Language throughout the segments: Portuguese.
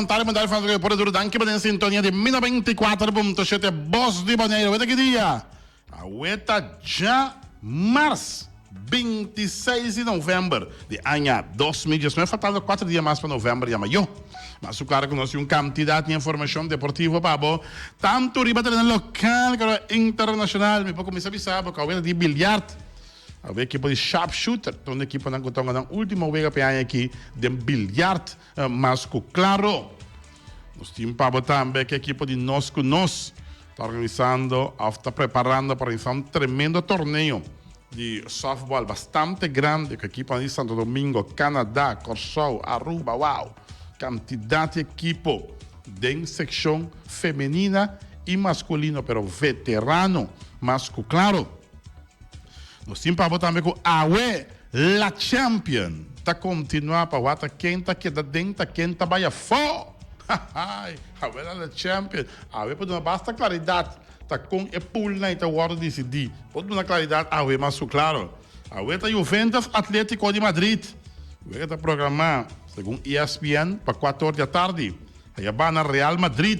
tarde, faz o por Danke para a sintonia de 24.7 Voz de Baneiro. Vete que dia? Aguenta já março, 26 de novembro de ano 2019. Faltando 4 dias mais para novembro e maio. Mas o cara conosce quantidade de informação deportiva para bo tanto riba local como internacional. Me pode começar a avisar porque a de bilhar. A equipe de sharpshooter, então a equipe não contou na última vez que aqui de bilhar, mas claro, nós temos para também que a equipe de nós está organizando, está preparando para um tremendo torneio de softball bastante grande que a equipe de Santo Domingo, Canadá, Corsol, Aruba, uau, quantidade de equipe de secção feminina e masculino, pero veterano, mas claro. Nós temos para botar também com a La Champion. Está continuando para botar quem está aqui dentro, quem está vai fora. A La Champion. A pode dar basta claridade. Está com a pool na ita hora de decidir. Pode dar claridade. A mas claro. A está Juventus Atlético de Madrid. A está programado, segundo ESPN, para 4 horas da tarde. Aí vai na Real Madrid.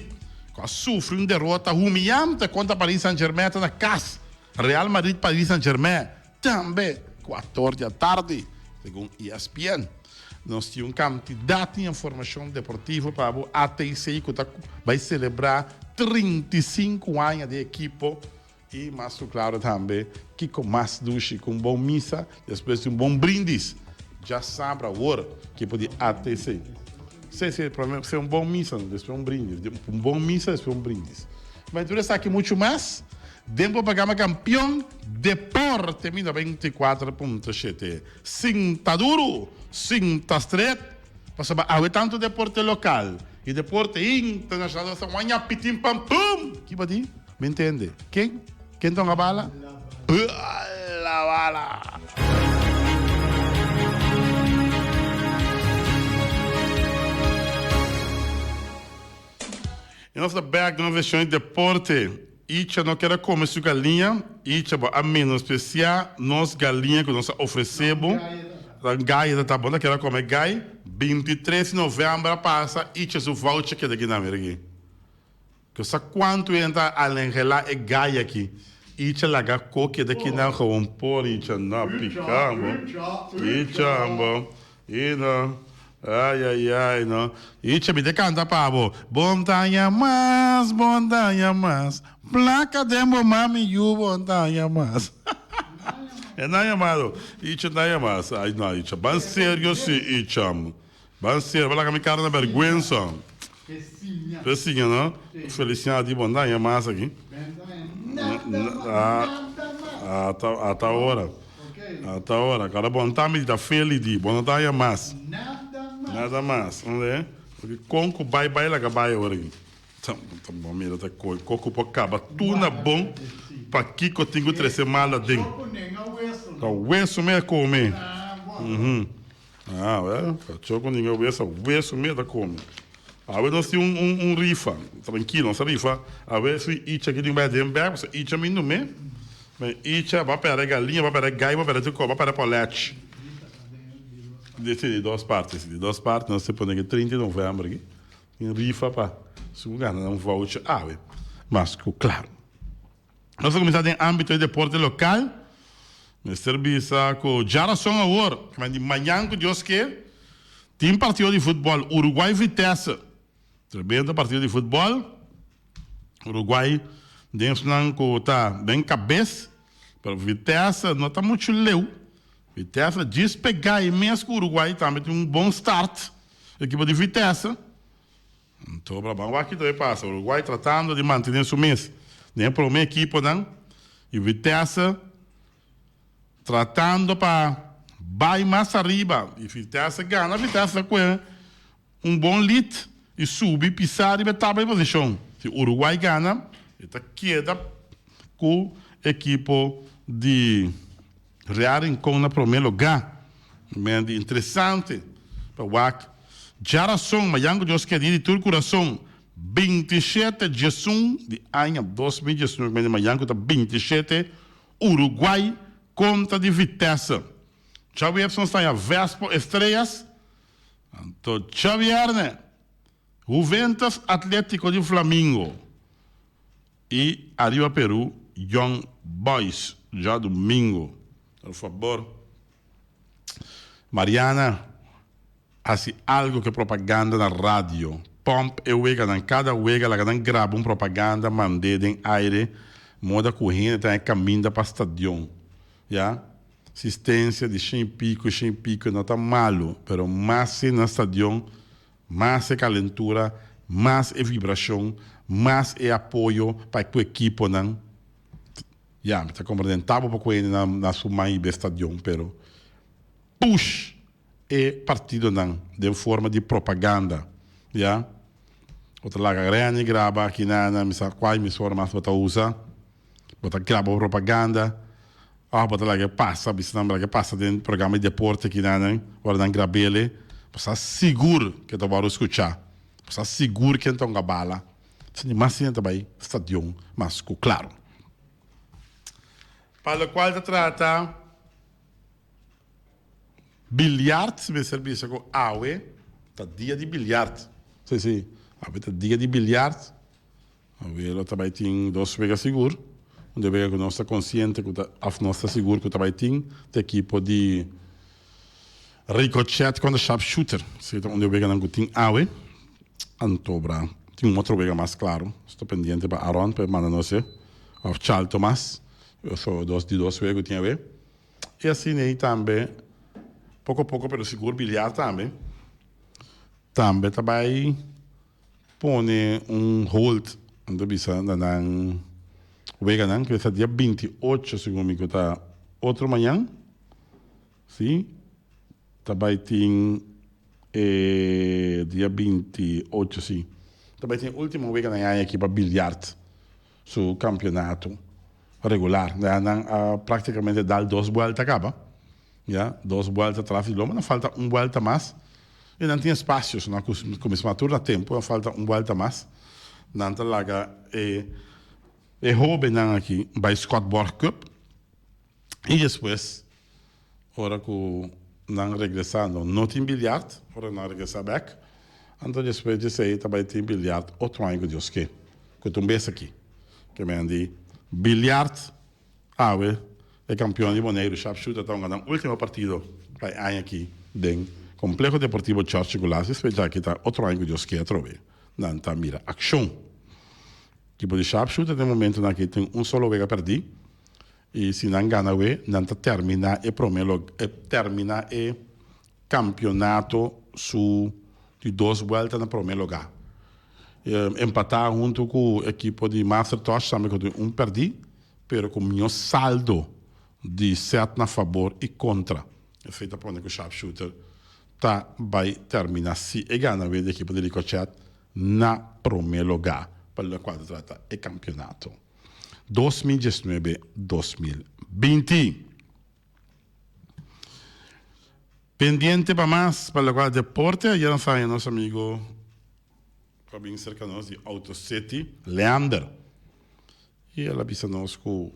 Que sofre uma derrota humilhante contra Paris Saint-Germain na casa. Real Madrid, Paris Saint-Germain, também 4 horas da tarde, segundo ESPN. Nós temos quantidade de informação deportiva para o ATC, que vai celebrar 35 anos de equipe. E, mais claro, também, que com mais duche, com bom missa, depois de bom brindis. Já sabe agora que pode ATC. Se bom missa, depois brindis. Bom missa, depois brindis. Mas tudo isso aqui muito mais. Tempo para ganhar campeão, Deporte 24.7. Sinta duro, sinta estreito. Para haver tanto deporte local e deporte internacional, são manhã pitim pam pum. Que pode? Me entende? Quem tem a bala? La bala. E nossa back na versão de deporte. Icha não quer comer sua galinha, Icha a menos especial, nós galinha que nós oferecemos, a gaia tá bom, quer comer gaia, 23 de novembro passa, Icha o voucher que é daqui na América. Que sabe quanto entra além de lá é gaia aqui. Icha laga coque daqui na rompor, Icha não picamos, Icha bom, e não. Ai, não. Icha me decanta pavo. Montanha mais, placa de mami you montanha mais. É não amado. Icha não é mais. Ai não, Icha. Ban sério se Icha. Ban sério, vai lá que me cara na vergonha. Pecinha, não? Felicidade de montanha mais aqui. Até hora. Até hora. Cada montanha da feliz de montanha mais. Nada mais, não é? Porque conco vai lá que vai agora aqui. Tá bom, mira, tá coco para caba, tudo na bom, para que eu tenho 13 malas dentro. Tá o hueso mesmo comer. Choco ninguém o hueso mesmo come. A ver nós temos rifa, tranquilo, nossa rifa. A ver se Icha aqui vai dentro, você Icha me não me, mas Icha vai para a galinha, vai para a gaia, vai para a coco, vai para a leite. De duas partes, nós temos aqui 30 de novembro aqui, em rifa para ganhar voucher, mas claro. Nós vamos começar em âmbito de deporte local, nós serviço com Jarason agora, mas de manhã que Deus quer, tem partido de futebol, Uruguai Vitesse, tremendo partido de futebol, Uruguai, dentro não está bem cabeça, para Vitesse não está muito leu. Vitesse despegar imenso que o Uruguai também tem um bom start. Equipe de Vitesse. Então, o que também passa. O Uruguai tratando de manter isso mesmo. Nem para uma equipe, não. E Vitesse tratando para vai mais arriba. E Vitesse ganha. Vitesse com um bom lead. E sube, pisar e estar em posição. Se o Uruguai ganha, ele queda com a equipe de Real Rincón na primeiro lugar. Interessante. Para o WAC. Jarason, Mayango Deus quer de todo coração. 27 de junho de ano 2019. Mayango está 27. Uruguai contra de Vitesse. Xavier está a Vespo Estrelas. Então, Xavier, né? Juventus Atlético de Flamengo. E Arriba Peru, Young Boys, já domingo. Por favor. Mariana, hace algo que propaganda na rádio. Pomp e wega, cada wega, ela grava propaganda, mandei em aire, moda correndo, tá em caminho para o estadião. Já? Assistência de 100 pico, não está malo, pero mais no estadião, mais calentura, mais vibração, mais apoio para a equipe, não? Já, está compreendendo, estava para ele na sua mãe do estadião, pero push e partido não, de forma de propaganda, já? Outra lá, grande grava aqui na missa, qual emissora mais você usa, você grava propaganda, bota lá que passa, bisnambra que passa dentro do programa de deporte aqui na, agora na grabele, você seguro que tu vai escutar, você seguro que então a bala, se não mais também estadião, mas claro. Para o qual se trata bilhar, se me serviço com AUE, tá dia de bilhar, sim, tá dia de bilhar, AUE também tem 2 vegas seguro, onde vega que nós está consciente que nós está seguro que também tem equipe de ricochet quando sharpshooter, onde vega não tem AUE, antobra, tem outro vega mais claro, estou pendente para Aaron, para mandar nós, ou Charles Thomas. Eu sou de 2 vegas que tinha a ver. E assim aí também, pouco a pouco, pelo seguro bilhar também. Também põe hold, onde bisa na vega não, que é dia 28, segundo me conta, outro manhã. Sim. Também tem dia 28, sim. Também tem última vega na aqui para bilhar, seu campeonato regular, praticamente dá 2 voltas acaba, já 2 voltas atrás de loma, não falta 1 volta mais, e não tem espaços na comismatura tempo, não falta 1 volta mais, não tem lá e hobby não aqui, by Scott Borg Cup, e depois, hora que não regressando, não tem bilhar, hora não regressar back, então depois de sair também tem bilhar, outro ano que Deus quer, que tu me aqui, que me andi bilhard, é campeão de Boneiro, sharpshooter, está ganhando o último partido para aqui, dentro Complexo Deportivo Church Gulas, já que está outro ano que Deus quer trover, não está mira ação. Tipo de sharpshooter, no momento aqui tem solo vega perdi, e se não ganha não está termina e campeonato de 2 voltas na primeiro lugar. Empatar junto com a equipe de Master Tosh, também com perdi, pero com meu saldo de 7 na favor e contra. É feita por o sharpshooter, vai terminar se e ganha a equipe de Ricochet na primeiro lugar, para o qual trata o campeonato 2019-2020. Pendiente para mais, para o qual deporte, já não sai nosso amigo bem cerca de nós, de Autocity, Leander. E ela avisa nós que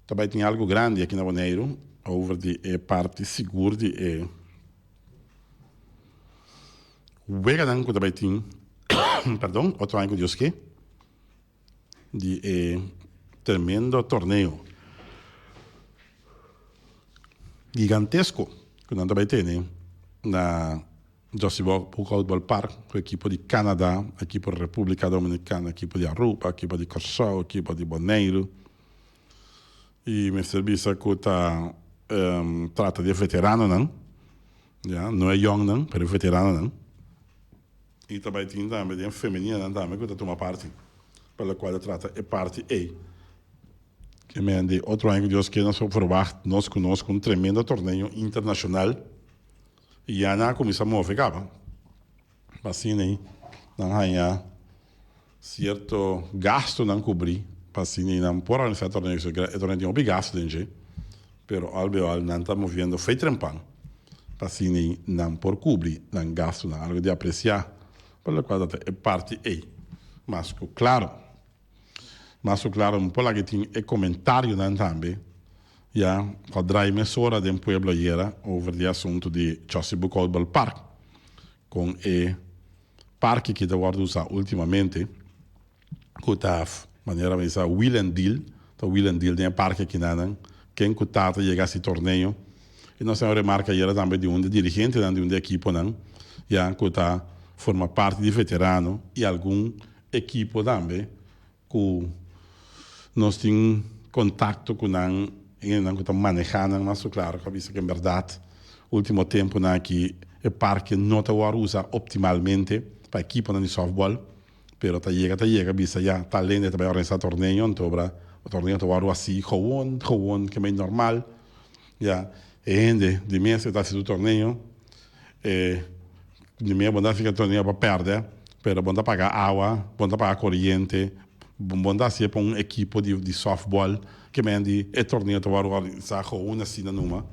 também tem algo grande aqui na Boneiro, over de parte segura de o Vegadan que também tem, perdão, outro ano que Deus quer, de tremendo torneio gigantesco que nós também tem, na Josibok Football Park, a equipe de Canadá, a equipe da República Dominicana, a equipe de Aruba, a equipe de Corsão, a equipe de Boneiro. E me serviço que trata de veterano, não? Já, não é young, não, mas é veterano, não? E também tem também feminina, não, também, que toma parte, pela qual trata é parte A. Que me ande outro ano que Deus quer nós provar, nós conosco um tremendo torneio internacional. E já não começa a mover, assim, né? Não há certo gasto não cobrir, assim, não por organizar torneio, é torneio de gasto, né? Pero algo não está movendo, foi trempão, assim, não por cobrir, não gasto, não algo de apreciar, pelo qual é parte A, mas claro, um pouco que tem comentário não também. Ja, quadrai emissora de pueblo era over de assunto de Josibok Football Park com parque que está usado ultimamente, que está maneira mais Will and Deal, tá Will and Deal tem parque aqui na quem que tá chega a esse torneio e nós temos remarca aí também de dirigente de uma equipe não, já que tá forma parte de veterano e algum equipe também que nós temos contato com não e não que está manejando mas claro que isso que é verdade último tempo na que o parque não está usa optimalmente para a equipe de softball pero ta llega bisa ya talento também organizar torneio então o torneio está assim gewoon que é normal já e de mês está sendo torneio de mês bom fica torneio para perder pero bom pagar água bom pagar corrente bom se para um equipe de softball que mende e torneio está organizar gewoon assim numa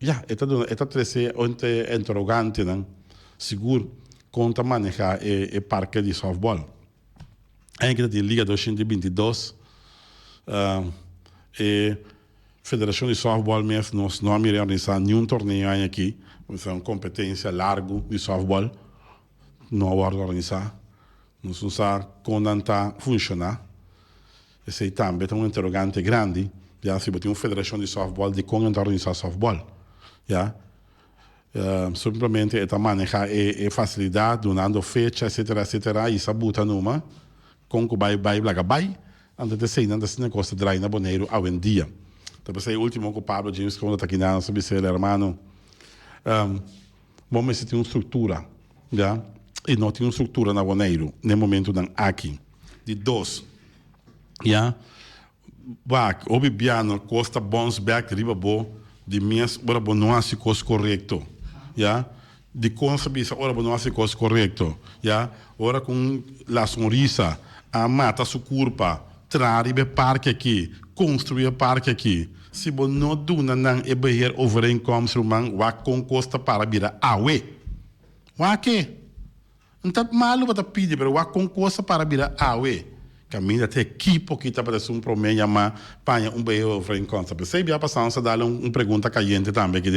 ja esta trece onde interrogante não seguro conta manejar o parque de softball. Ainda de Liga 222, a Federação de Softball mesmo nós não realizar nenhum torneio aqui, é uma competência larga de softball, não vai organizar, não sabe como está funcionar. Esse também é um interrogante grande, já se tem uma Federação de Softball de como organizar softball, já. Simplesmente é manejar a facilidade, donando fecha, etc, e sabuta numa, com que vai, antes de sair, antes de costa de na Boneiro, ao em dia. Então, o último que o Pablo James, quando está aqui na sobre ser hermano, vamos ter uma estrutura, já? E não tem uma estrutura na Boneiro, no momento não aqui. De dois, já? Back, obibiano, costa bounce back, riba bo, de minhas, ora bo não há se coisa correto. Ja, de consabisa ora não hace coisa correto, ja, ora com la sonrisa, a mata su curpa, trari be parque aqui, construir parque aqui, se bo não duna não e beher overeenkomst rumang, wa com costa para bira awe, wa que, não tá malo para pedir, pero wa com costa para bira awe. Caminha até equipe que está para um problema mas panha beio overeenkomst. Você já passamos a dar pergunta caliente também que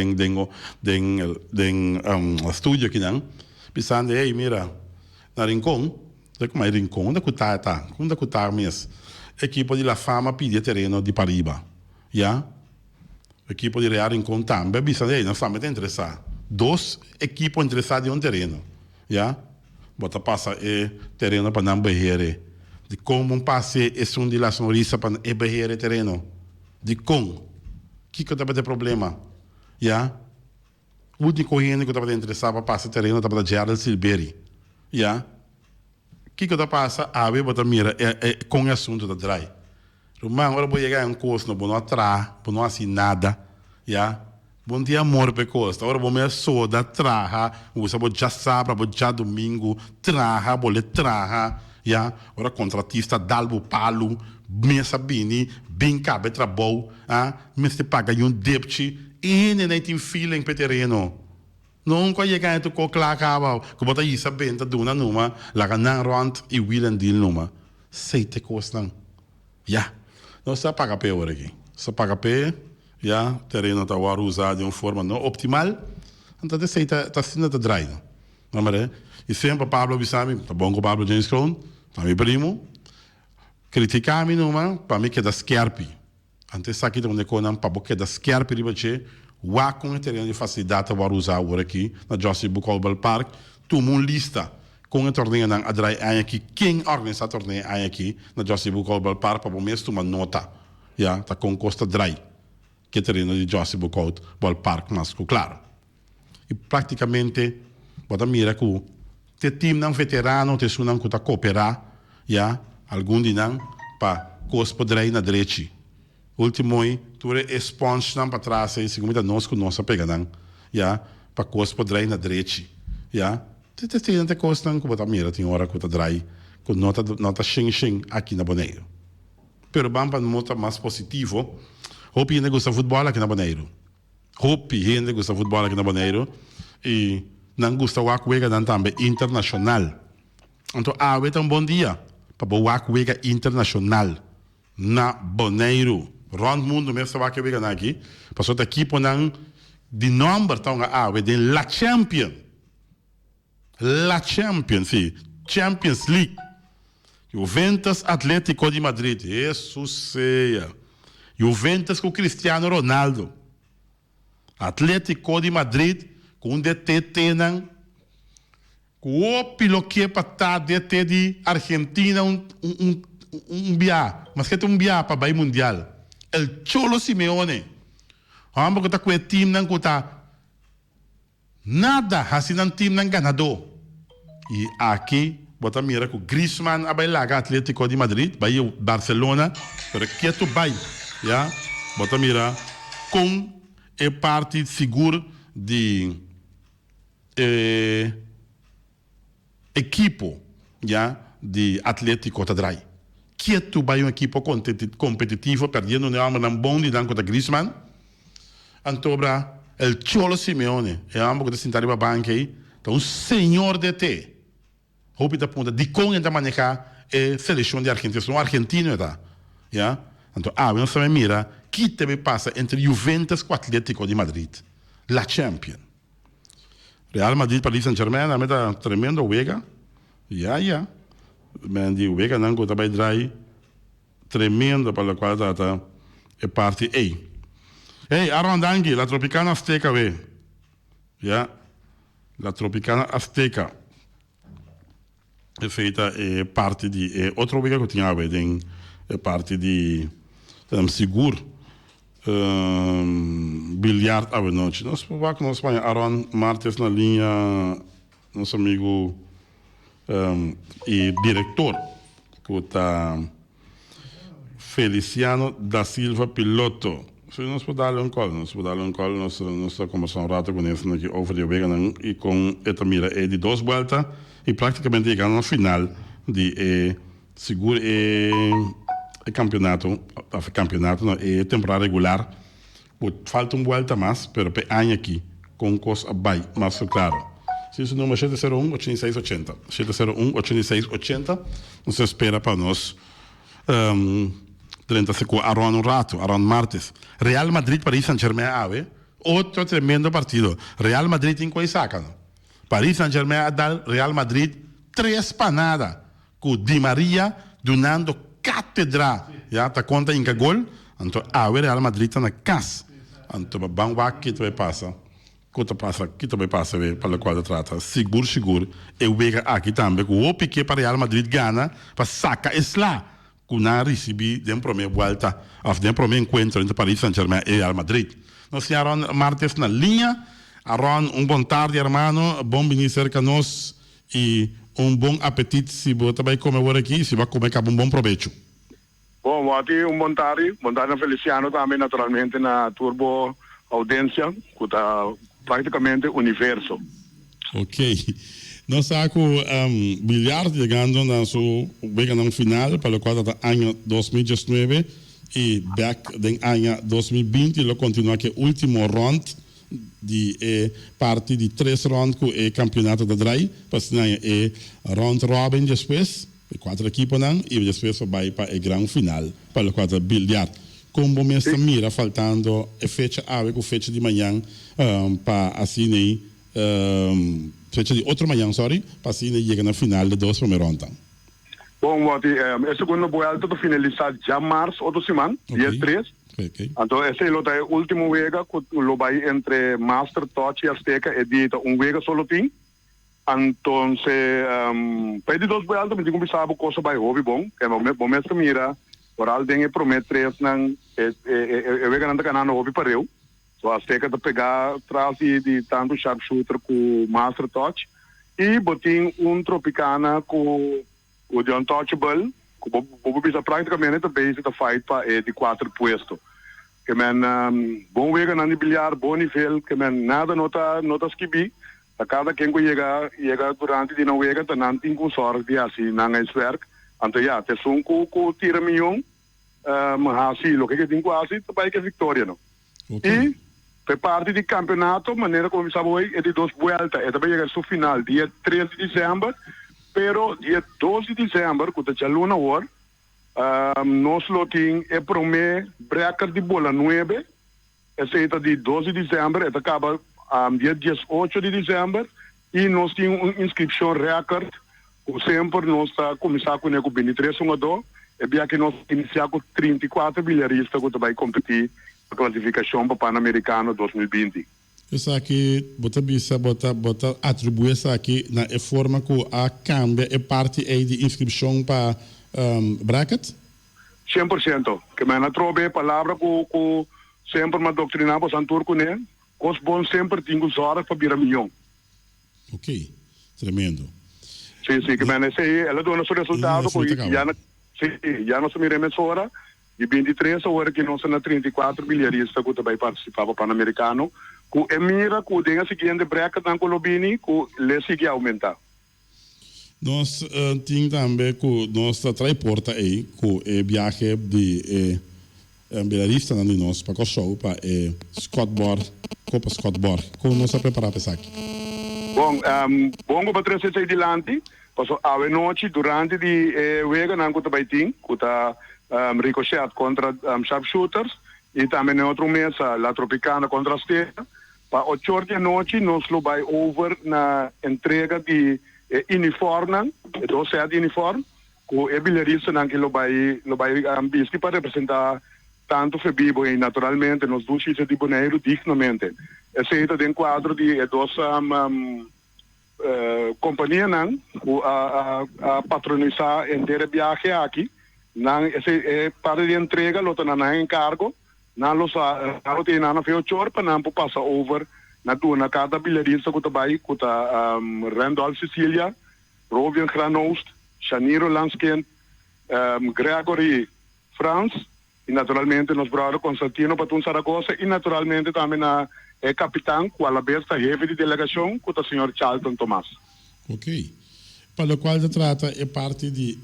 estúdio aqui não, pensando ei mira na Rincon, como é Rincon, onde que tá mesmo, equipe de La Fama pede terreno de Pariba, já, equipe de Real Rincon também, pensando ei nós estamos interessados, dois equipes interessados em terreno, já, bota passa terreno para não behere. De como passe esse de la sonrisa para ebeher o terreno. De como. Que eu estava de problema? Já? O único gente que eu estava interessado para passar o terreno estava de Gerald Silberi. Já? Que eu estava passando? A ver, bota mira, com o assunto da dry. Romão, agora vou chegar em um curso, não atrás, não assim nada. Já? Bom dia, amor, para costa. Agora vou me soda, traha. Você vou já sábado, vou já domingo, traha, vou le traha. Ja, ora contratista dalbo palo, minha sabini, bem cabe trabalho, mas te paga um débito e nem tem feeling para terreno. Não quando chegar entre o claro que bota isso a benta duna numa, lá na rond e will and deal numa, sei te costam. Ja, não se paga pé agora aqui, se paga pé, ja, terreno tá usado de uma forma não optimal, então de sei tá sendo de dry, não é? E sempre Pablo Bissami, tá bom com Pablo James Crown, tá meu primo, criticava-me numa, para mim que é da Skerpi. Antes aqui onde conam para porque da Skerpi riba che, wa com o terreno de facilidade para usar agora aqui na Joseph Bucholbal Park, tomou uma lista com o torneio na adrai aqui, quem organiza o torneio aqui na Joseph Bucholbal Park para o mês tomar nota, já, tá com costa dry, que terreno de Joseph Bucholbal Park, mas claro. E praticamente, bota mira que te time não veterano te sunam que tá cooperar já algum de não para cospo drei na direita último aí tu é sponsor não para trás aí segundo nós que nós pega não já para cospo drei na direita já te não te costa não que bota mira tem hora que tá drei com nota xing aqui na Boneiro pero vamos para nota mais positivo hope ainda gosta futebol aqui na Boneiro hope ainda gosta futebol aqui na Boneiro e não gosta de jogar não também internacional. Então, é um bom dia para jogar internacional na Boneiro. Rond mundo mesmo vai que jogar aqui. Passou daqui por não de número tão de la Champion. La Champions, sim. Champions League. Juventus Atlético de Madrid. Isso ceia. Juventus com Cristiano Ronaldo. Atlético de Madrid com DT Tenan. Com o piloque para DT de Argentina bia. Mas que é bia para o Mundial. El Cholo Simeone. Vamos que com o time não está nada assim um time não ganador. E aqui bota mira com Griezmann a bailar Atlético de Madrid, vai o Barcelona, pero que tu vai, já? Bota mira com a parte segura de equipo, já, de Atlético Tadrai. Que tu vai equipo competitivo, perdendo o nome não bom de danco da Griezmann. Antobra el Cholo Simeone, é algo que sentar na banca aí, então senhor de te. Hope da ponta de como ainda manejar a seleção de Argentina, são argentinos tá, já? Então, não sabe mira que te passa entre Juventus e Atlético de Madrid, la Champions. Real Madrid, Paris Saint-Germain, a tá tremendo wega, já. Men die wega não go daarbij draai, tremendo para a qual tá é parte A. Hey, Arondangui, la Tropicana Azteca, ve. Ja, la Tropicana Azteca. É feita parte de outra vez que eu tinha tem parte de seguro bilhar à noite. Nós vamos com nós Aaron Martes na linha, nosso amigo e diretor, que está Feliciano da Silva Piloto. Se nós podemos dar um call, nós conversamos um rato com ele aqui over de Vega e com esta mira é de 2 voltas e praticamente chegando ao final de seguro campeonato não é temporada regular. Falta volta mais, pero pe ano aqui com coisa bem mais claro. Se isso número 701-8680, 701-8680, nos espera para nós 30 segundos, Aaron um rato, Aaron Martes. Real Madrid, Paris Saint-Germain, outro tremendo partido. Real Madrid em coisa saca. Paris Saint-Germain dá Real Madrid 3 panadas, com Di Maria donando cátedra. Já está conta em que gol, então Real Madrid está na casa. Então vamos ver o que vai passar. Que também passa para o qual trata. Seguro. Eu vejo aqui também que o Piqué para Real Madrid ganha para sacar lá. Que não recebi de primeira volta, ou de primeiro encontro entre Paris Saint-Germain e Real Madrid. Nós temos Aaron Martes na linha. Aaron, bom tarde, hermano. Bom vir cerca de nós e bom apetite se você vai comer aqui, se vai comer com bom proveito. Bom, bom tarde na Feliciano também, naturalmente, na Turbo Audiência, que está praticamente universo. Ok. Nós estamos bilhar chegando na sua final para o qual está ano 2019 e back do ano 2020 lo continua que último round de parte de 3 rounds com o campeonato da DRAI, parce que round robin depois, 4 equipes e depois vai para o grande final para o qual está bilhar. Como mesmo mira faltando a fecha com fecha de manhã para assim fecha de outra manhã, para assim chegar na final de 2 primeiros rondas. Bom, a segunda volta está finalizada já março, outra semana, dia 3. Okay. Então, esse é o último vega que lo vai entre Master, Touch e Azteca, é dita vega solo tem. Então, para de 2 voltas, me digo que sabe coisa vai hobby bom, que é o mesmo mira, por alguém promete 3 não vega não está ganhando hobby para eu. So, a Azteca está pegar atrás de tanto sharpshooter com Master Touch e botin Tropicana com o The Untouchable, que vou pensar praticamente a base da fight para de 4 puestos. Que bom vega não de bilhar, bom nível, que nada nota esquibi, a cada quem chega durante de não vega, tá não tem com sorte assim, não é esverk, então já, te são com tira milhão, mas assim, o que tem quase, tá vai que é vitória, não? Okay. E parte do campeonato, maneira como sabe hoje, é de 2 voltas. É também chegar ao final, dia 13 de dezembro, pero dia 12 de dezembro, quando já luna hora, nós temos o primeiro breaker de bola 9, esse é de 12 de dezembro, acaba dia 18 de dezembro, e nós tínhamos uma inscrição record, sempre nós começamos com o 23 jogador, e bem que nós iniciamos com 34 bilharistas que vai competir na classificação para o Pan-Americano 2020. Isso aqui, bota atribuir isso aqui na forma que a cambia é parte aí de inscrição para bracket? 100%. Que me trobe a palavra que sempre me doutrinava o Santur com ele, os bons sempre tinham horas para vir a milhão. Ok, tremendo. Sim, que me sei, ela deu nosso resultado, já não se miremos hora, de 23 horas que nós na 34 bilharistas que também participava para o Pan-Americano, que mira que tem a seguinte bracket na Colobini, que ele sigue a aumentar. Nós temos também que nós transporta aí que é viagem de belarista na nós para o show para skateboard, Copa Skateboard. Como nós preparar para isso aqui? Bom, para trazer isso adiante, passou a noite durante de wega na que também tem, que está ricochet contra sharpshooters e também na outra mesa la Tropicana contra a Stella. Para 8 horas da noite nós vai over na entrega de uniforme, 12 de uniforme, que é bilharista que lo vai visto para representar tanto Febibo e naturalmente nos dois sítios de Bonaire dignamente. Esse é o quadro de duas companhias que a patronizar inteira viagem aqui. Esse é para de entrega, lo tem na encargo, na lo tem na feio para não passar over na cada bilharista que vai que tá Randolph Sicilia, Robian Granost, Shaniro Lansken, Gregory France e naturalmente nos brother Constantino Patun Saragossa e naturalmente também na capitão qual a besta chefe de delegação que o senhor Charlton Tomás. Ok. Para o qual se trata é parte de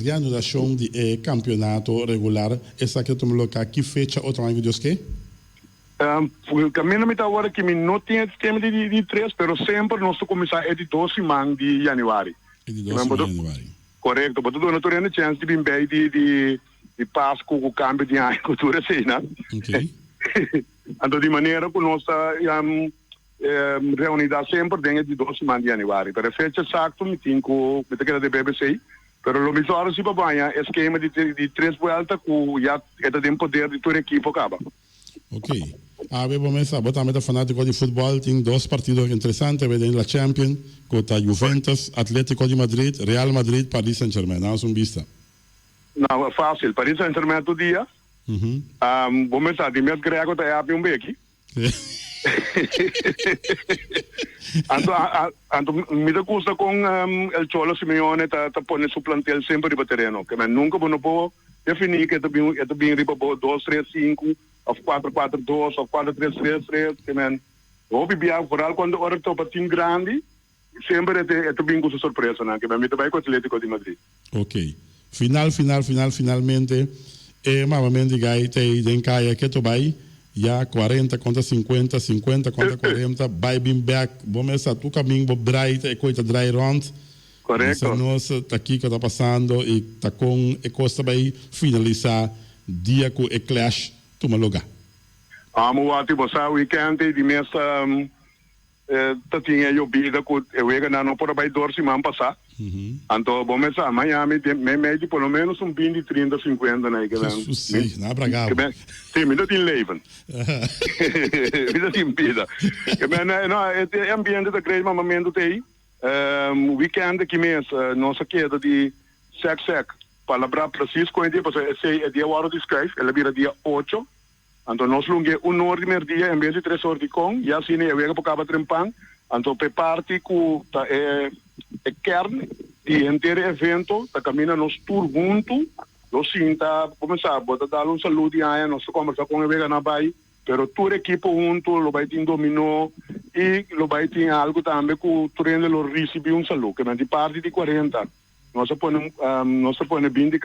reanudação de campeonato regular. Essa que tu me coloca, que fecha o tamanho de os que? Caminho me agora que não tinha esquema de 3, mas sempre nós começamos de 12 de janeiro. De 12 de janeiro. Correto, mas tu não tem a chance de vir bem de Páscoa, o câmbio de ano, cultura assim, né? Ok. Então, de maneira que nós reunida sempre dentro de 12 de janeiro. Para a fecha exata, me tenho que de BBC, mas o misório se babanha, esquema de 3 voltas, que já é de poder de toda a equipe acaba. Ok. Vamos também fanático de futebol, tem 2 partidos interessantes, vem a Champions, contra Juventus, Atlético de Madrid, Real Madrid, Paris Saint-Germain. Não é vista? Não, é fácil. Paris Saint-Germain todo dia. Vamos estar, de medo grego está aí um beque. Então, me gusta com o Cholo Simeone tá pondo seu plantel sempre para terreno, que nunca vou definir que é bem riba 2-3-5 ou 4-4-2 ou 4-3-3-3, que vou viajar por algo quando hora estou para time grande, sempre é bem com surpresa, né? Que me vai com o Atlético de Madrid. Ok. Finalmente, novamente gai tem caia que tu vai já 40 contra 50, 50 contra 40, vai bem back, vamos a tu caminho bright e coisa dry round. Correto. Nós aqui que está passando e tá com e costa vai finalizar dia com o clash tu maluga. Ati você weekend de mês tinha eu vida com eu ia não por vai dormir semana passar. Então vamos a Miami me mede pelo menos 20, 30, 50 né que sim, na bragava. Sim, me dá tem leven. Me dá tem vida. Que não é ambiente da grande mamamento tem. Weekend que mês nossa queda de sec palavra preciso com ele porque é dia hora de escrever, ela vira dia 8. Então nós lunge 1 hora de dia em vez de 3 horas de com, e assim eu ia para cada trempan. Então pe parte com é kern de inteiro evento, tá caminha nos tour junto, nós sinta começar botar dar saúde aí, nós conversar com ele na bai, pero toda equipe junto, lo vai ter dominó e lo vai ter algo também que o treino lo recebe saúde, que de parte de 40. Nós põe 20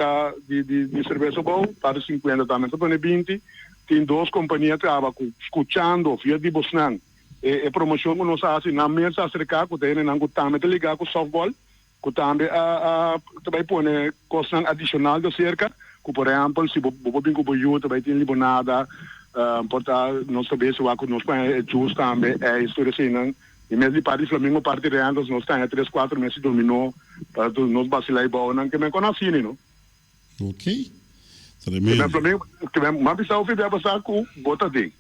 de cerveja bom, para 50 também, nós põe 20. Tem 2 companhias que estavam escutando via de Bosnan. E promoção que nós fazemos na mesa acerca que tem que também ligar com softball, que também vai pôr coisa adicional de cerca, que por exemplo, se você tem que ir também tem limonada, porta nós sabemos que nós põe juice também, é história assim, E mesmo de parte Flamengo, parte de antes, nós temos 3-4 meses dominou, para nós vacilar e bom, não que me conheci, não? Ok. Que Tremendo. Flamengo, que me mabisau fui para passar com bota de.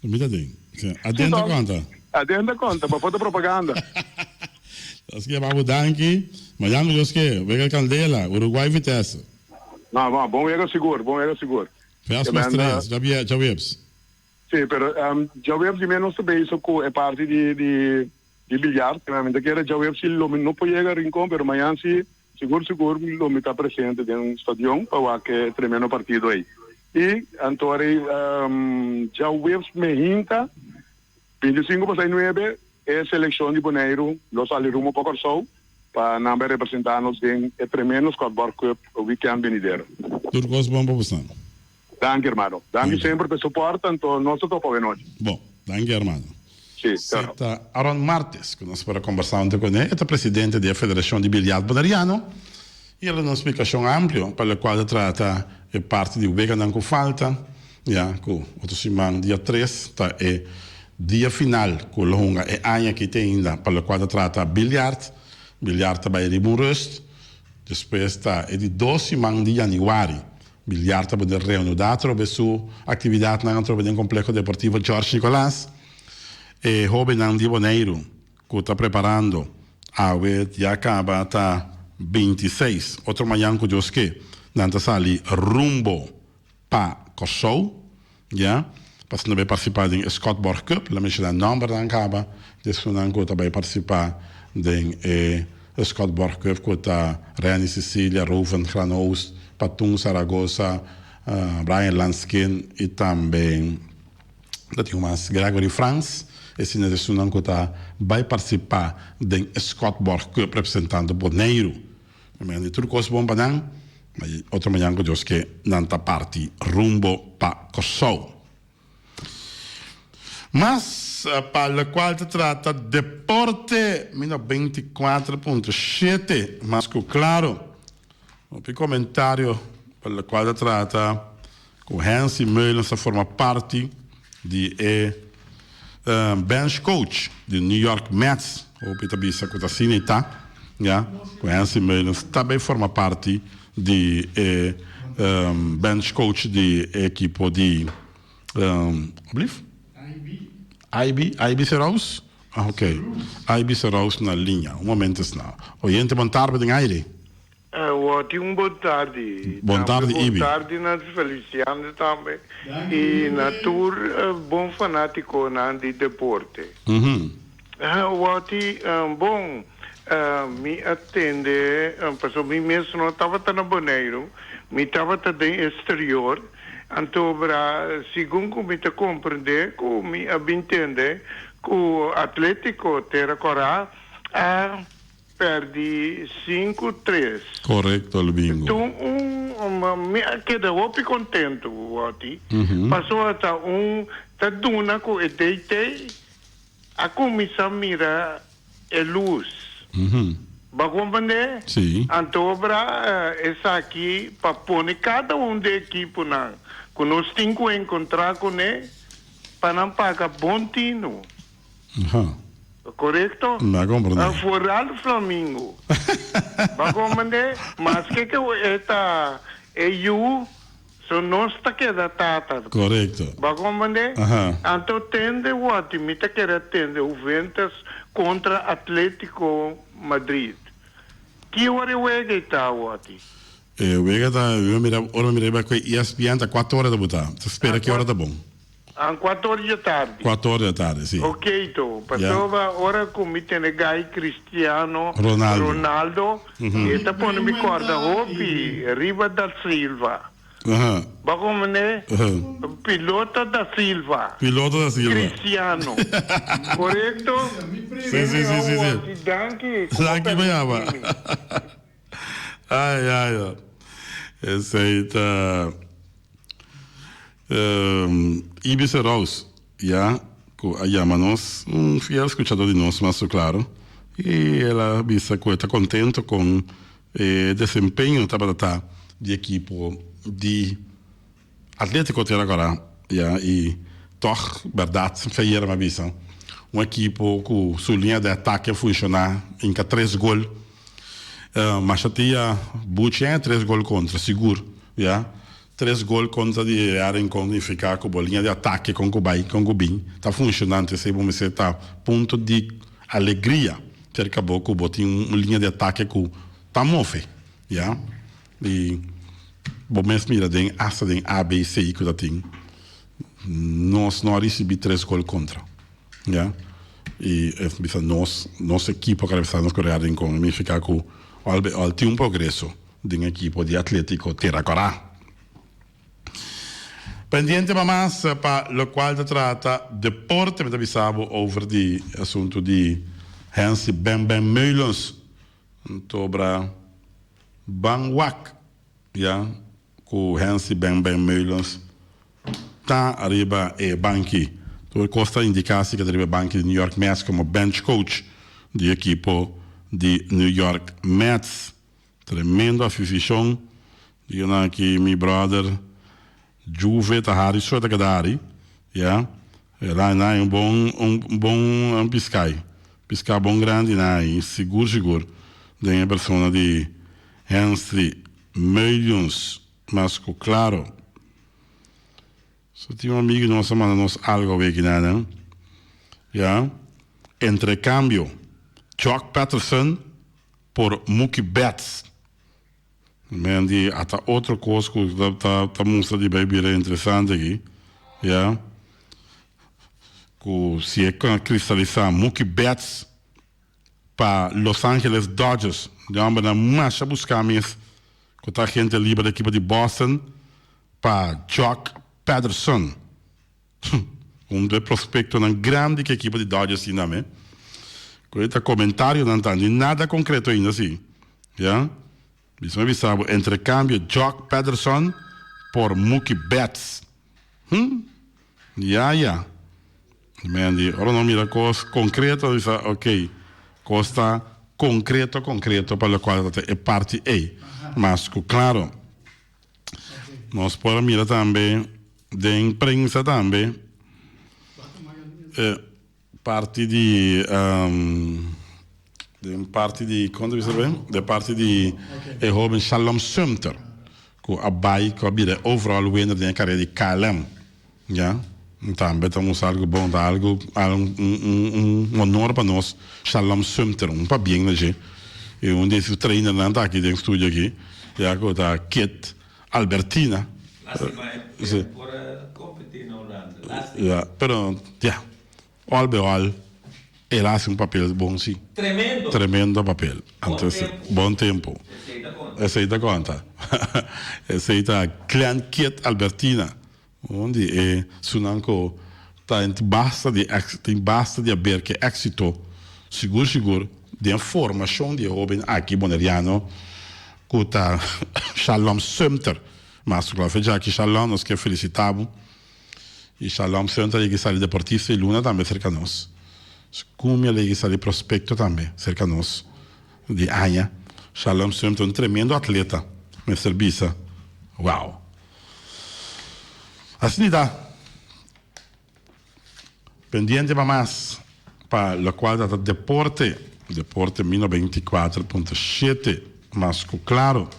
Mira bem. Adenda conta. Adenda conta, para foto propaganda. Acho que vamos dar aqui. Mas já não que Vega Candela, Uruguai Vitesse. Não, bom era seguro. Faz mais três, já vemos. Sim, pero já vemos de menos também isso é parte de bilhar, realmente que era já vemos se o não pode chegar a rincón, pero amanhã se seguro o me está presente dentro do estádio para que é tremendo partido aí. E então já vemos mehinta 25/9 é a seleção de Bonaire, los alirumo por sol para não representar-nos em tremendo Scott Cup o weekend venidero. Tudo coisa bom para você. Danke, hermano. Danke sempre pelo suporte, então nós estamos para hoje. Bom, danke, hermano. Sim, claro. Aaron Martes, que nós para conversar com ele, é o presidente da Federação de Bilhar Bonariano, e ele uma explicação ampla, pela qual trata a parte de Vega não falta, com o semana dia 3, tá, é dia final, com o longa é ano que tem ainda, pela qual trata bilhar também de Rust, depois está é de 12 semanas de janeiro, bilhar também de reunidade, sobre sua atividade na complexo deportivo Jorge Nicolás, e jovem de Bonaire, que está preparando a ver, já acaba tá 26, outro manhã que Deus que nanta sali rumbo para Kosovo, já, para se não participar do Scott Cup, lá mexe na número da acaba, depois não que também participar do Scott Cup, que está Rani Sicília, Ruven Granoos, Patung Saragossa, Brian Lanskin e também mais Gregory France. Esse não que vai participar do Scott Cup representando Bonaire. Mas tudo coisa bom para não, mas outro manhã que Deus que não está parte rumbo para Kosovo. Mas para o qual se trata deporte, 24.7, mas que claro, um comentário para o qual se trata que Hansi Meulen forma parte de bench coach de New York Mets, o Peter Bisa que está assim, tá? Ja, o Hansi Meulen também forma parte de bench coach de equipe de IB Seraus? Ah, ok. IB Seraus na linha. Um momento não. Oyente, bom tarde, em aire. Ótimo, boa tarde. Boa tarde, IB. Boa tarde, na Feliciano também. E na tour, bom fanático de deporte. Bom, me atende, porque mim mesmo não estava na Bonaire, me estava no exterior. Então, segundo me te compreender, que me entende que o Atlético terá coragem a perder 5-3. Correto, Albingo. Então, me queda muito contente, Wati. Passou até tá duna com o deitei, a comissão mira a luz. Vai compreender? Sim. Então, essa aqui, para pôr cada da equipe que nós temos que encontrar com ele, para não pagar bom tino. Correto? Não compreendo. Fora o Flamengo. Vai compreender? Mas que esta EU, só nós está que da tata. Correto. Vai compreender? Então, tende o ótimo, está querendo atender o Ventas contra Atlético Madrid. Que hora é que está o ótimo? Eu mirei com ESPN, está 4 horas da botar. Você espera que hora tá bom? Às 4 horas da tarde. 4 horas da tarde, sim. Ok, então. Passou a hora que tem Gai Cristiano Ronaldo. E está pondo me corda Hopi, Riva da Silva. Vamos, né? Pilota da Silva. Cristiano. Correto? Sim. Danke. Danke, Baiaba. Ai. Esse aí tá... Ibiza Rose, já, chama-nos, fiel escutador de nós, mas claro. E ela disse que está contente com o desempenho de equipe de Atlético até agora. E, toch, verdade, feia uma visão. equipo com sua linha de ataque a funcionar em que 3 gols. Mas já tinha Buchan 3 gols contra, seguro. Yeah? 3 gols contra de área em ficar com a linha de ataque com o Bim. Está funcionando, se você está ponto de alegria. Cerca pouco, botem uma linha de ataque com tá move. Yeah? E bom, mesmo mira, tem essa tem A, B, C que já tem. Nós não recebemos 3 gols contra. Yeah? E nossa equipe que está nos correndo em Congo, ficar com tem um progresso de uma equipe de Atlético Terracorá. Pendiente mais para o qual se trata deporte, me sabe over de assunto de Hansi Ben Meulens, sobre Bangwak, ja, com Hansi Ben Meulens, tá arriba e banki. Então, costa indicasse que arriba banki de New York Mets como bench coach de equipo de New York Mets. Tremendo afición. Digo aqui, meu brother, Juve Tahari, só da Gadari, ja. Lá é bom piscai. Piscar bom grande, né? Seguro. De uma pessoa de Hansi Meulens, mas claro. Só tinha um amigo nosso, manda nos algo aqui, né? Ja. Entrecambio. Jock Peterson por Mookie Betts. Men die até outra coisa que tá mostrando de bem interessante aqui, ja. Que se é cristalizar Mookie Betts para Los Angeles Dodgers, de uma na marcha buscar mesmo, que tá gente livre da equipe de Boston para Jock Peterson, dos prospectos na grande equipe de Dodgers ainda, né? Com este comentário não tem nada concreto ainda assim, já? Isso me sabe, entrecambio Jock Peterson por Mookie Betts. Ja. Men die ora non mira cos concreto, dice ok, costa concreto para o qual é parte A. Mas claro, nós podemos mirar também de imprensa também parte de quando você vê de parte de Robin Shalom Sumter que a bai que a overall winner da carreira de KLM, já. Então, estamos algo bom, algo honor para nós. Shalom Sumter, para bem, né, gente? E desses treinos não está aqui dentro do estúdio aqui. E agora está Kit Albertina. Por competir na Holanda. Ja, pero, all, ele faz papel bom, sim. Tremendo papel. Bom tempo. Aceita conta. Aceita Clan Kit Albertina. Onde é Sunanco tem basta de haver que êxito seguro de formação de Robin aqui boneriano que tá Shalom Sumter, mas claro já que Shalom nós que felicitamos e Shalom Sumter ele sai deportista e Luna também cerca nós, como ele sai prospecto também cerca nós de Anha. Shalom Sumter tremendo atleta, Mr. Bisa, wow. Assim dá. Pendiente para mais para o qual dá deporte 1924.7, mas claro,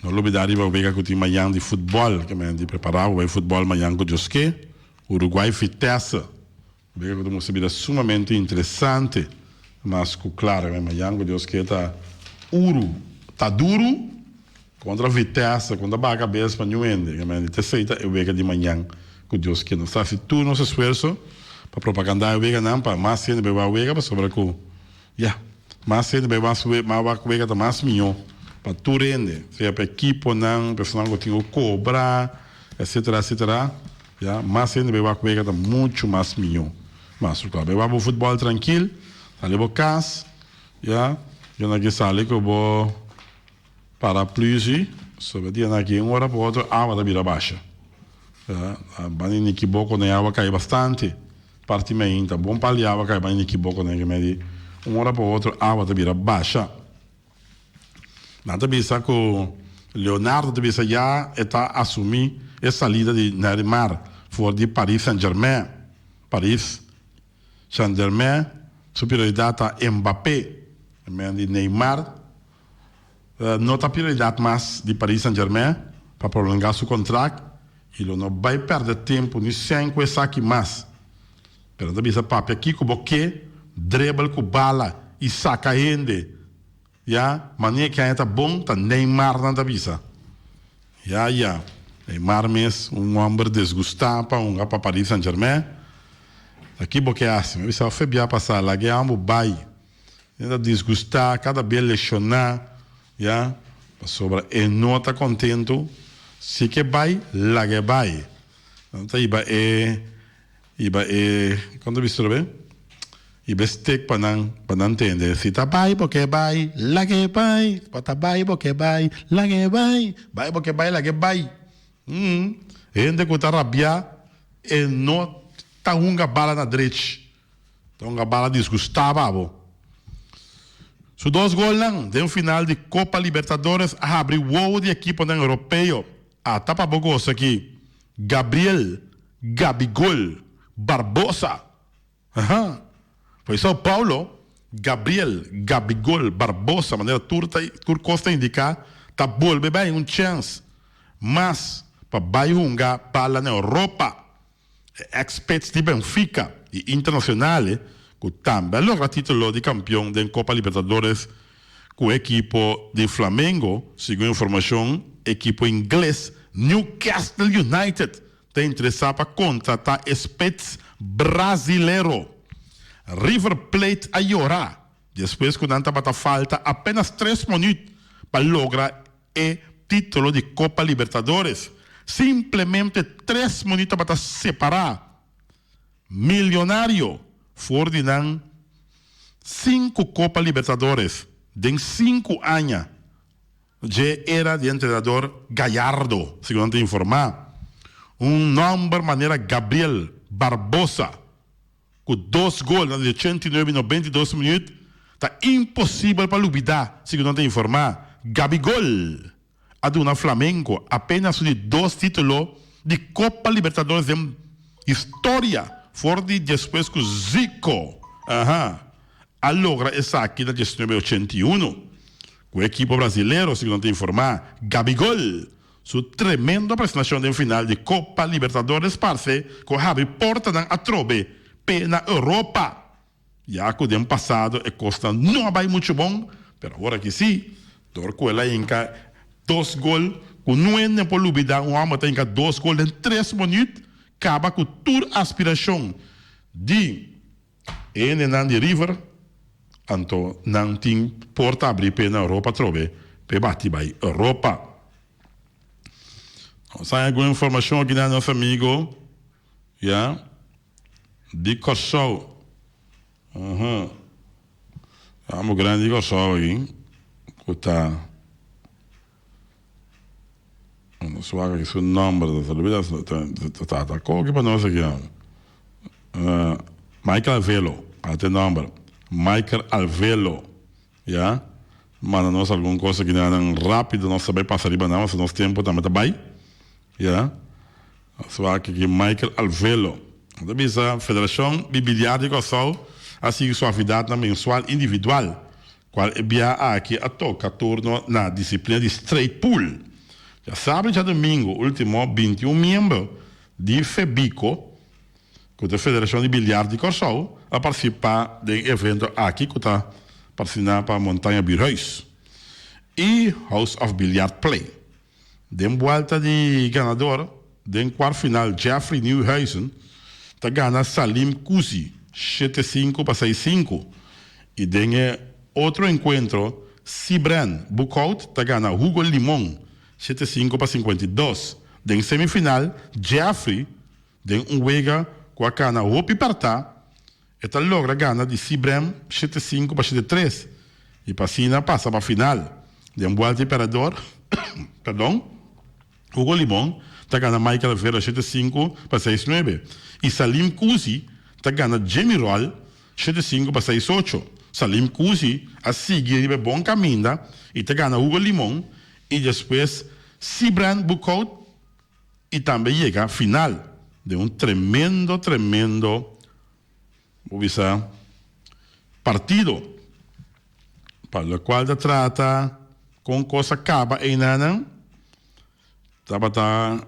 não olvidar de ver que tem manhã de futebol, que me preparava o futebol manhã com Josque, Uruguai Vitesse, ver que uma subida sumamente interessante, mas claro, manhã com Josque está duro. Contra a Vitesse, contra a cabeça para New Ende, que aceita eu vejo de manhã com Deus que não está se tu não se esforço para propagandar eu vejo não para mais gente vai ver para sobre com mais gente vai ver tá mais milhão para tu rende se a equipe não pessoal que tem o cobrar etc mais gente vai ver tá muito mais milhão mas claro vai para o futebol tranquilo ali para casa eu não quero sair que eu vou para plus, sobre dia aqui hora para outra a água da vira baixa. A banho de Kiboko na água cai bastante, parte meio tá bom para ali água cai banho de Kiboko na que me hora para outra a água da vira baixa. Nada bisa que Leonardo de bisa já está assumir a saída de Neymar fora de Paris Saint-Germain, Paris Saint-Germain, superioridade a Mbappé, de Neymar, não tem prioridade mais de Paris Saint-Germain para prolongar seu contrato, e ele não vai perder tempo nem sem coisa aqui mais. Pero também essa papo aqui com boque, dribble com bala e saca gente, maneira que ainda bom, tá Neymar na tabisa. Neymar mesmo, homem desgostado para Paris Saint-Germain. Aqui porque é assim, eu só fui bem passar lá, que é um bai, ainda desgostar, cada vez lecionar, sobre e não está contente, se que vai, lá que vai. Então quando você vê, iba stick para não entender, se tá vai porque vai, lá que vai, tá vai porque vai, lá que vai porque vai, lá que vai. Gente que está rabia e não tá uma bala na direita. Tá uma bala desgustada. Os 2 gols de final de Copa Libertadores abriu o de equipe europeu. A tapa bogosa aqui. Gabigol Barbosa. Foi São Paulo. Gabigol Barbosa, maneira turcosta indicar, tá volve bem chance. Mas para vai uma bala na Europa. Experts de Benfica e Internacional que também logra título de campeão da Copa Libertadores com o equipo de Flamengo, segundo informação, equipo inglês Newcastle United tem interessado para contratar experts brasileiro. River Plate a llorar depois que não estava falta apenas 3 minutos para lograr o título de Copa Libertadores. Simplesmente 3 minutos para separar. Milionário Ferdinand 5 Copa Libertadores em 5 anos. Já era de treinador Gallardo, segundo informar. Nome maneira Gabriel Barbosa, com 2 gols de 89 e 92 minutos, está impossível para olvidar, segundo informar. Gabigol aduna Flamengo apenas de 2 títulos de Copa Libertadores em história, fora de depois que Zico a logra essa aqui na 1981 com o equipo brasileiro, segundo informar. Gabigol, sua tremenda apresentação de final de Copa Libertadores, parce, com abre porta a trobe na Europa. Já que o ano passado a Costa não vai muito bom, mas agora que sim, torco ela em 2 gols, com não é por olvidar, homem tem 2 gols em 3 minutos, acaba com toda a aspiração de Enenan de River, então não tem porta abrir na Europa, trobe, para bater para Europa. Sai alguma informação aqui do nosso amigo, de Corsol. Vamos grande Corsol aqui, que está. Não sei aqui seu nome, está aqui para nós aqui. Michael Alvelo, até nome. Michael Alvelo, manda nós alguma coisa que não rápido, não sabe passar riba não, se nosso tempo também está bem. Só aqui Michael Alvelo. A Federação Bibiliária de Cossol assim sua atividade na mensual individual, qual é bem aqui a toca turno na disciplina de straight pool. Já sabe, já domingo, último 21 membros de FEBICO, que é a Federação de Bilhar de Corsol, a participar do evento aqui, que está participando para a Montanha Birreus e House of Billiard Play. De volta de ganador, de quarto final, Jeffrey Newhuizen, está ganhando Salim Kusi, 7-5 para 6-5. E de outro encontro, Cibran Bukout, está ganhando Hugo Limon, 7-5 para 52. De semifinal, Jeffrey, de Uega, com a cana Hopi Partá, está logra ganhar de Cibran, 7-5 para 7-3. E Passina passa para a final. De volta imperador, perdão, Hugo Limon está ganhando Michael Vera 7-5 para 6-9. E Salim Kusi está ganhando Jamie Roll 7-5 para 6-8. Salim Kusi a seguir de bom caminho e está ganhando Hugo Limon e depois Cibran Bukout e também chega à final de tremendo Uvisa partido para lo cual se trata con cosa acaba en nana tabata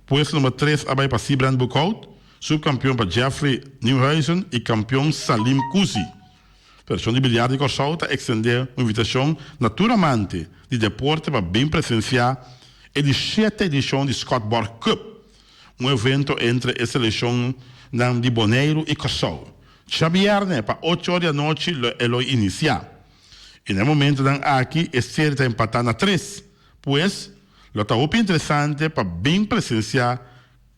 puesto número 3 abai para Sibran Bukhout, subcampeão para Jeffrey Nieuwhuizen e campeão Salim Kusi. Persone di biliardi Corsauta extender uma invitação naturalmente de deporte para bem presenciar a 7ª edição de Skateboard Cup, um evento entre a seleção de Bonaire e Corsau. Viernes para 8 horas da noite ele iniciar. E no momento aqui é certo empatar na 3, pois lo está muito interessante para bem presenciar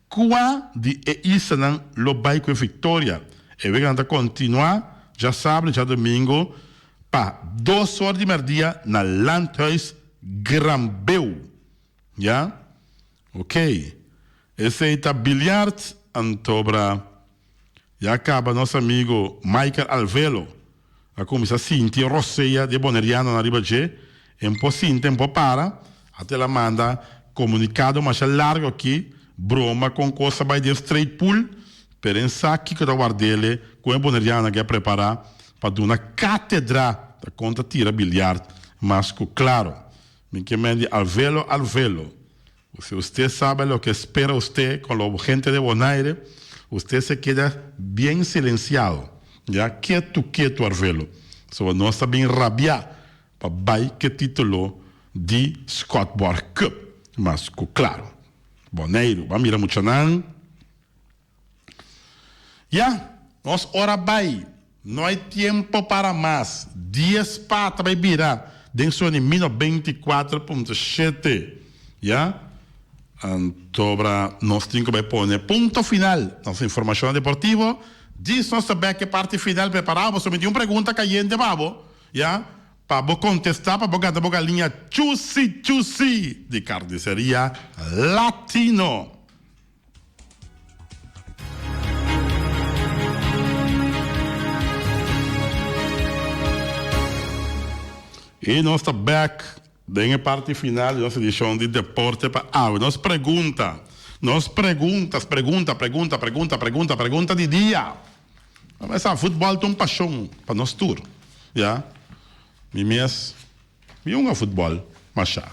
qual de isso não lo vai com vitória. E vamos continuar. Já sábado, já domingo, para 2 horas de meio-dia na Landhuis Grambeu. Já? Ok. Esse aí está bilhard, antobra. Já acaba nosso amigo Michael Alvelo. A começar a sentir Roseia de Boneriano na Ribagé. Um pouco sinta, um pouco para. Até ela manda comunicado mais largo aqui. Broma com coisa vai de straight pool. Pensar que eu guardei com a Boneriana que é preparar para dar uma cátedra da conta tira bilhar, mas claro, me queimei Alvelo. Se você sabe o que espera você com a gente de Bonaire, você se queda bem silenciado, já quieto, Alvelo. So, nós está bem rabiar para vai que título de Skateboard Cup, mas claro, Bonaire, vamos mirar muito não. Ya, nós ora vai, não há tempo para mais. Dias para vai virar, dentro de 24.7, ya. Antobra, nós temos que pôr ponto final. Nossa informação deportiva, diz nossa back parte final preparado. Somente uma pergunta caindo, babo, ya, para contestar, para botar a linha chusi de carniceria latino. E nós estamos back na parte final da nossa edição de Deporte para Água. Pergunta de dia. Mas futebol tem paixão para nós tour. Já? Mês, um futebol, mas já.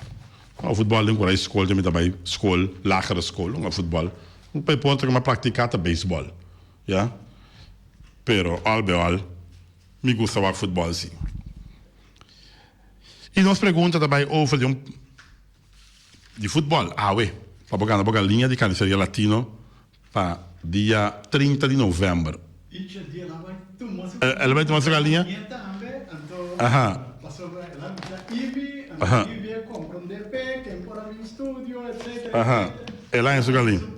O futebol tem que escola, também escola, lagere escola, um futebol. Um ponto que eu praticar beisebol. Já? Pero, albeol, me gusta o futebol, sim. E nós pergunta também over de futebol. Para botar na linha de carniceria latino para dia 30 de novembro. Ela vai tomar essa galinha? Aham. Aham. Ela é sua galinha?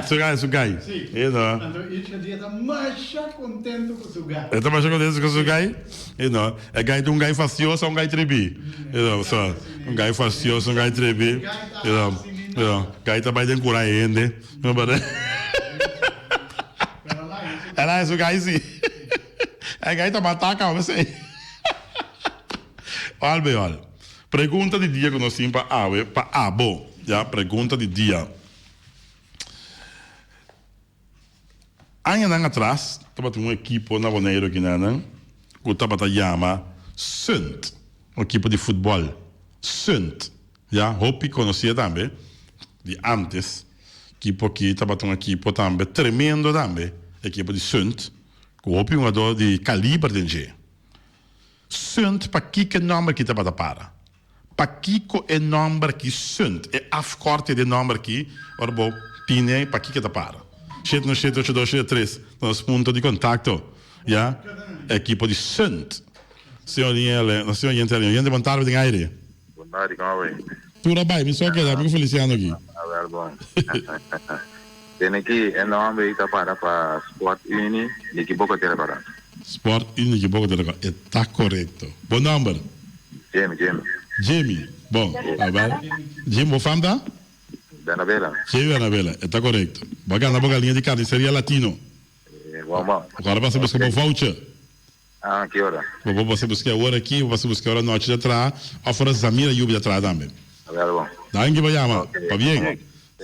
Sua gai? Sim. Então, esse dia está mais contente com sua gai. Está mais contente com sua gai? Então, é gai de um gai facioso ou um gai trebi? Então, só, um gai facioso, um gai trebi. Então, gai também tem curar ainda. Ela é sua gai, sim. É gai também ataca, você. Olha. Pergunta de dia que nós temos para Abo. Já, pergunta de dia. Anos atrás, estava uma equipe na Bonaire aqui, que estava chamada Sunt, uma equipe de futebol. Sunt, já, Hopi conhecia também, de antes, equipe aqui, estava uma equipe também, tremendo também, equipe de Sunt, que Hopi um jogador de calibre de G. Sunt, para que nome que estava para? Para que é nome que Sunt, é afkorte de nome que, orbo, pine, para que está para? 79273, nosso ponto de contato, já? Equipe de Sunt. Senhor Jente Montalvo de Aire. Boa tarde, como vai? Tudo bem, me só queda, me Feliciano aqui. A ver, bom. Tem aqui, é nome está para Sport Uni, de equipe que tem para. Sport Uni, de equipe que tem. Está correto. Bom número? Jamie. Bom, agora. Jamie, vou falar? Anabela. Jamie Anabela, está correto. Bacana, boa linha de carniceria latino. Vamos. Agora você busca um voucher. Que hora? Vou você buscar a hora aqui, vou você buscar a hora noite de atrás, a fora Zamira Yubi de atrás também. A ver, bom. Dá em que vai chamar? Tá bem?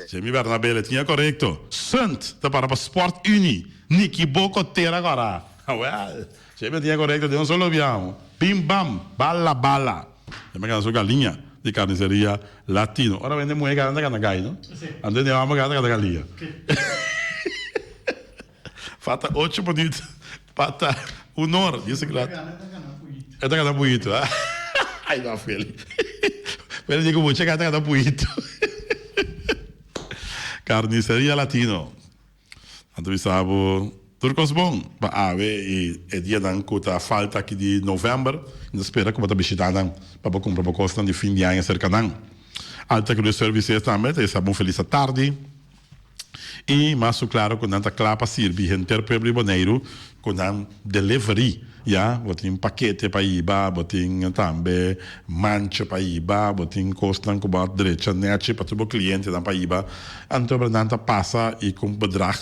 Jamie Bernabé tinha correto. Sant, tá para Sport Uni. Niki Boko Terra agora. Well, Jamie tinha correto, de um solo abbiamo. Bim bam, balla balla. Eu me canso galinha de carniceria latino. Ora vende mulher que anda gai, não? Anda de uma gata galinha. Falta 8 minutos. Falta 1 hora. Isso que lá. É da cada puito. Ai, não, filho. Pero digo, vou chegar até cada puito. Carniceria latino. Anto sabe, turcos bom. Ba ave e dia dan kuta falta aqui de novembro. Ainda espera que vou visitar dan para comprar uma coisa de fim de ano cerca dan. Alta que o serviço também, é sabão feliz à tarde. E mas claro, quando anda clapa sirve inter pueblo boneiro, quando delivery, já, botin paquete para iba, botin também mancha para iba, botin costan com bat direita net para todo cliente da para iba, então nanta passa e com bedrag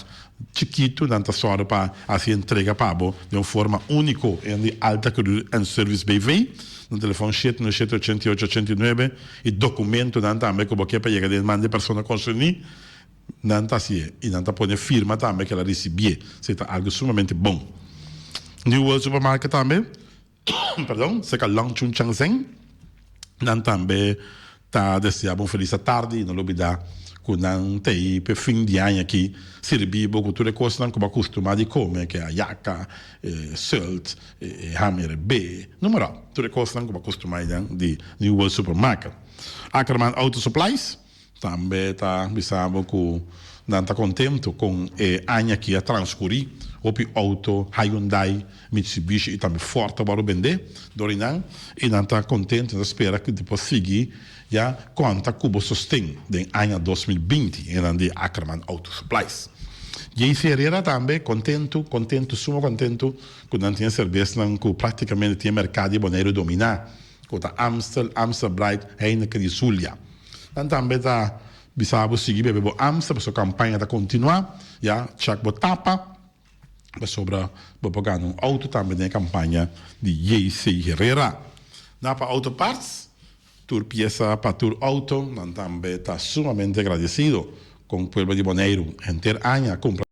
chiquito, nanta só para assim entrega para de uma forma única em alta cru en service BV. No telefone 787-8889 e documento nanta também como que para chegar de mande persona consumir. Nanta si e nanta pone firma também que ela recebia, c'est algo sumamente bom. New World Supermarket também, perdão, se calhar Chun Chang Zeng, nanta também tá desejando feliz tarde, não olvidar que não tem para fim de ano aqui servir pouco tudo coisa como acostumado de comer que é a yaca, salt, hammer B, número tudo coisa como acostumado de New World Supermarket. Ackerman Auto Supplies também está pensando que não está contente com a ano que a transcorrer o auto Hyundai, Mitsubishi e também Ford para vender Dorinan e não está contente e espera que depois seguir já conta como sustém de ano 2020 em de Ackerman Auto Supplies. J.C. Herrera também contente, sumo contente que não tinha cerveja que praticamente tinha mercado de boneiro dominar com a Amstel Bright Heineken e Zulia. Dan também está bisabo seguir bebo Amstel para sua campanha está continuar já check bo tapa sobre bogar um auto também na campanha de J.C. Herrera. Na para Auto Parts, tur pieza para tur auto, dan também está sumamente agradecido com o povo de Boneiro em ter año compra